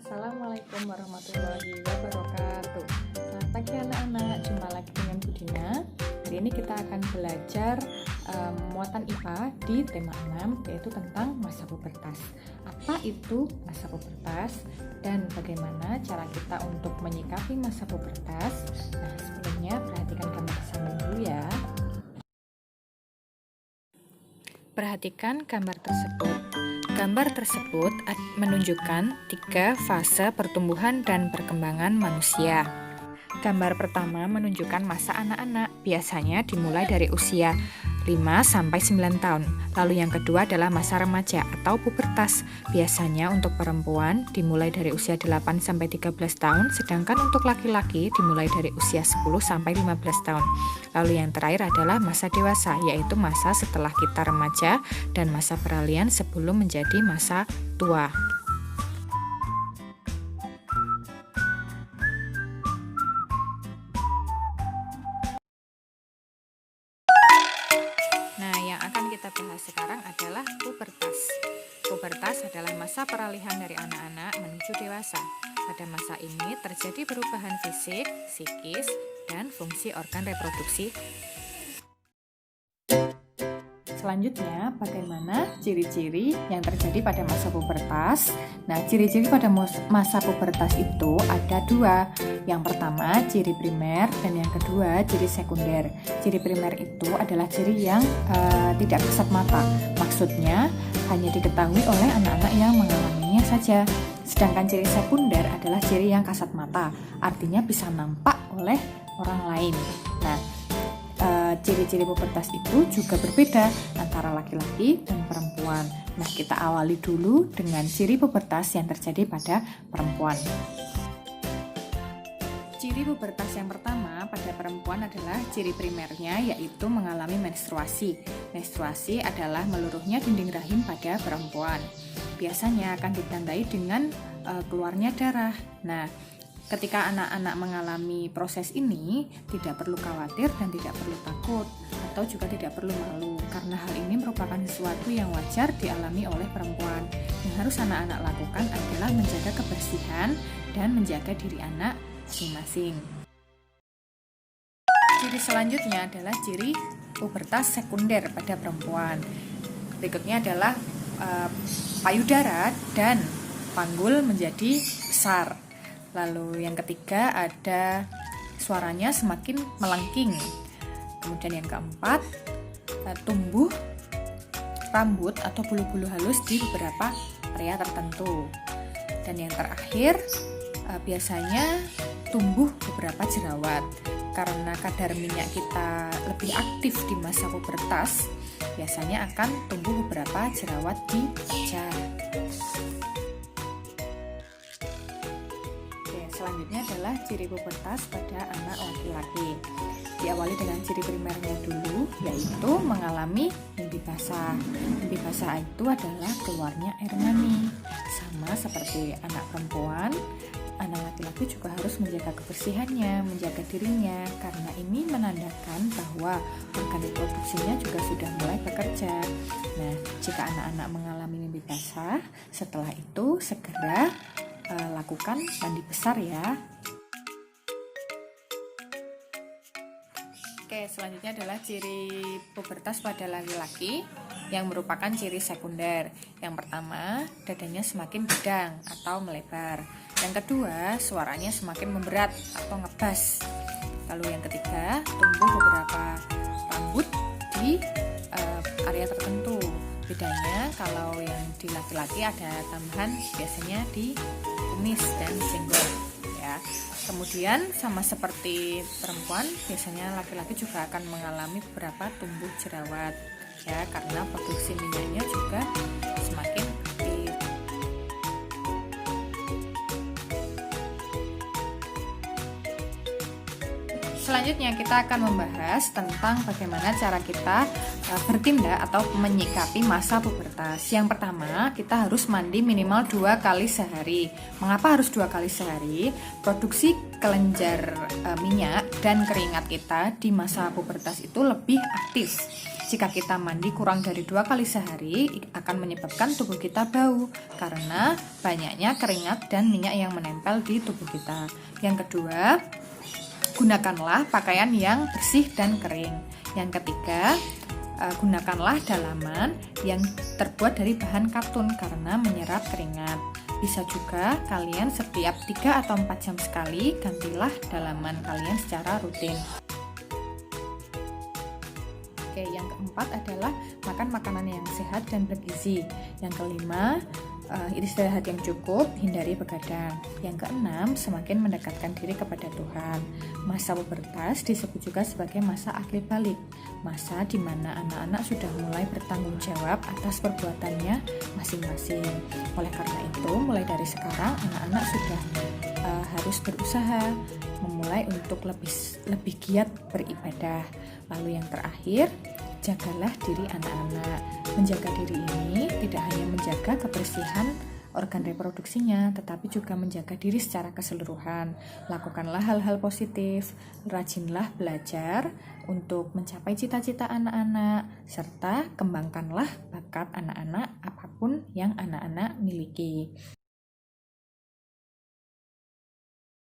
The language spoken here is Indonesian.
Assalamualaikum warahmatullahi wabarakatuh. Selamat pagi anak-anak, jumpa lagi dengan Bu Dina. Hari ini kita akan belajar muatan IPA di tema 6, yaitu tentang masa pubertas. Apa itu masa pubertas dan bagaimana cara kita untuk menyikapi masa pubertas? Nah, sebelumnya perhatikan gambar samping dulu ya. Perhatikan gambar tersebut. Gambar tersebut menunjukkan 3 fase pertumbuhan dan perkembangan manusia. Gambar pertama menunjukkan masa anak-anak, biasanya dimulai dari usia 5-9 tahun. Lalu yang kedua adalah masa remaja atau pubertas. Biasanya untuk perempuan dimulai dari usia 8-13 tahun, sedangkan untuk laki-laki dimulai dari usia 10-15 tahun. Lalu yang terakhir adalah masa dewasa, yaitu masa setelah kita remaja dan masa peralihan sebelum menjadi masa tua. Nah, yang akan kita bahas sekarang adalah pubertas. Pubertas adalah masa peralihan dari anak-anak menuju dewasa. Pada masa ini terjadi perubahan fisik, psikis, dan fungsi organ reproduksi. Selanjutnya, bagaimana ciri-ciri yang terjadi pada masa pubertas? Nah, ciri-ciri pada masa pubertas itu ada 2. Yang pertama, ciri primer, dan yang kedua, ciri sekunder. Ciri primer itu adalah ciri yang tidak kasat mata. Maksudnya, hanya diketahui oleh anak-anak yang mengalaminya saja. Sedangkan ciri sekunder adalah ciri yang kasat mata, artinya bisa nampak oleh orang lain. Nah, ciri-ciri pubertas itu juga berbeda antara laki-laki dan perempuan. Nah, kita awali dulu dengan ciri pubertas yang terjadi pada perempuan. Ciri pubertas yang pertama pada perempuan adalah ciri primernya, yaitu mengalami menstruasi. Menstruasi adalah meluruhnya dinding rahim pada perempuan. Biasanya akan ditandai dengan keluarnya darah. Nah, ketika anak-anak mengalami proses ini, tidak perlu khawatir dan tidak perlu takut, atau juga tidak perlu malu, karena hal ini merupakan sesuatu yang wajar dialami oleh perempuan. Yang harus anak-anak lakukan adalah menjaga kebersihan dan menjaga diri anak masing-masing. Ciri selanjutnya adalah ciri pubertas sekunder pada perempuan. Berikutnya adalah payudara dan panggul menjadi besar. Lalu yang ketiga ada suaranya semakin melengking. Kemudian yang keempat, tumbuh rambut atau bulu-bulu halus di beberapa area tertentu. Dan yang terakhir, biasanya tumbuh beberapa jerawat. Karena kadar minyak kita lebih aktif di masa pubertas, biasanya akan tumbuh beberapa jerawat di wajah. Selanjutnya adalah ciri pubertas pada anak laki-laki. Diawali dengan ciri primernya dulu, yaitu mengalami mimpi basah. Mimpi basah itu adalah keluarnya air mani. Sama seperti anak perempuan, anak laki-laki juga harus menjaga kebersihannya, menjaga dirinya, karena ini menandakan bahwa organ reproduksinya juga sudah mulai bekerja. Nah, jika anak-anak mengalami mimpi basah, setelah itu segera lakukan mandi besar ya. Oke, selanjutnya adalah ciri pubertas pada laki-laki yang merupakan ciri sekunder. Yang pertama, dadanya semakin bidang atau melebar. Yang kedua, suaranya semakin memberat atau ngebas. Lalu yang ketiga, tumbuh beberapa rambut di area tertentu. Bedanya kalau yang di laki-laki ada tambahan biasanya di kumis dan jenggot ya. Kemudian sama seperti perempuan, biasanya laki-laki juga akan mengalami beberapa tumbuh jerawat ya, karena produksi minyaknya juga semakin aktif. Selanjutnya kita akan membahas tentang bagaimana cara kita bertindak atau menyikapi masa pubertas. Yang pertama, kita harus mandi minimal 2 kali sehari. Mengapa harus 2 kali sehari? Produksi kelenjar minyak dan keringat kita di masa pubertas itu lebih aktif. Jika kita mandi kurang dari 2 kali sehari, akan menyebabkan tubuh kita bau karena banyaknya keringat dan minyak yang menempel di tubuh kita. Yang kedua, gunakanlah pakaian yang bersih dan kering. Yang ketiga, gunakanlah dalaman yang terbuat dari bahan katun karena menyerap keringat. Bisa juga kalian setiap 3 atau 4 jam sekali gantilah dalaman kalian secara rutin. Oke, yang keempat adalah makan makanan yang sehat dan bergizi. Yang kelima, istirahat yang cukup, hindari begadang. Yang keenam, semakin mendekatkan diri kepada Tuhan. Masa pubertas disebut juga sebagai masa akil balik, masa di mana anak-anak sudah mulai bertanggung jawab atas perbuatannya masing-masing. Oleh karena itu, mulai dari sekarang anak-anak sudah harus berusaha memulai untuk lebih giat beribadah. Lalu yang terakhir, jagalah diri anak-anak. Menjaga diri ini tidak hanya menjaga kebersihan organ reproduksinya, tetapi juga menjaga diri secara keseluruhan. Lakukanlah hal-hal positif, rajinlah belajar untuk mencapai cita-cita anak-anak, serta kembangkanlah bakat anak-anak apapun yang anak-anak miliki.